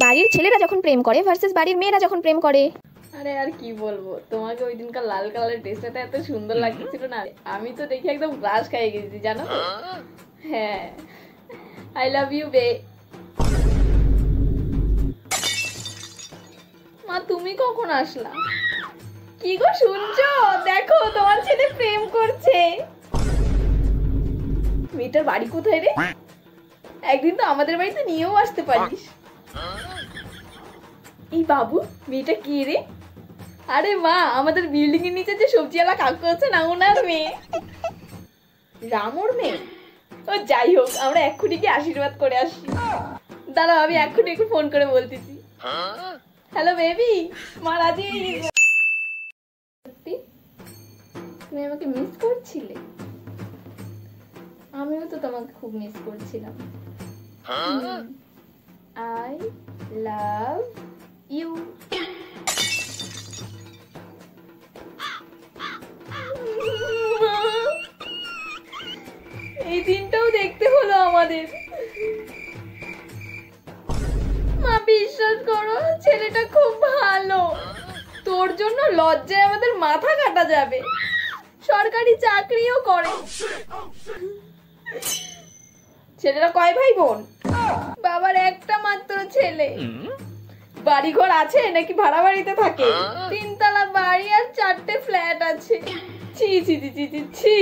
বাড়ির ছেলেরা যখন প্রেম করে ভার্সেস বাড়ির মেয়েরা যখন প্রেম করে। আরে আর কি বলবো, তোমাকে ওই দিনকার লাল কালারের ড্রেসটা এত সুন্দর লাগছিল না, আমি তো দেখে একদম গ্রাস খাইয়ে গেছি জানো তো। হ্যাঁ, আই লাভ ইউ বে। মা তুমি কখন আসলা? কি গো শুনছো? দেখো তোমার ছেলে প্রেম করছে। মেয়েটার বাড়ি কোথায় রে? একদিন তো আমাদের বাড়িতে নিয়েও আসতে পারিস। এই বাবু, মেয়েটা কে রে? আরে মা, আমাদের বিল্ডিং এর নিচে যে সবজিওয়ালা কাকু আছে না, ওনার মেয়ে। রামুর মেয়ে? ও যাই হোক, আমরা এক্ষুনি গিয়ে আশীর্বাদ করে আসি। দাঁড়াও, আমি এক্ষুনি একটু ফোন করে বলতেছি। হ্যালো বেবি, মা রাজি হয়ে গেছে। সত্যি তুমি আমাকে মিস করছিলে? আমিও তো তোমাকে খুব মিস করছিলাম। I love you. এই দিনটাও দেখতে হলো আমাদের। মা বিশ্বাস করো, ছেলেটা খুব ভালো। তোর জন্য লজ্জায় আমাদের মাথা কাটা যাবে। সরকারি চাকরিও করে। ছেলেরা কয় ভাই বোন? বাবার একটা মাত্র ছেলে। বাড়িঘর আছে নাকি ভাড়া বাড়িতে থাকে? 3 তলা বাড়ি আর 4টে ফ্ল্যাট আছে। ছি ছি ছি ছি ছি,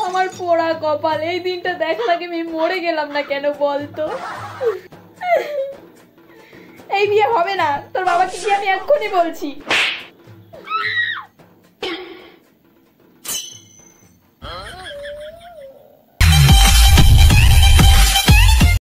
আমার পোড়া কপাল। এই দিনটা দেখলাম আমি মরে গেলাম না কেন বলতো? এই বিয়ে হবে না, তোর বাবাকে কি আমি এক্ষুনি বলছি।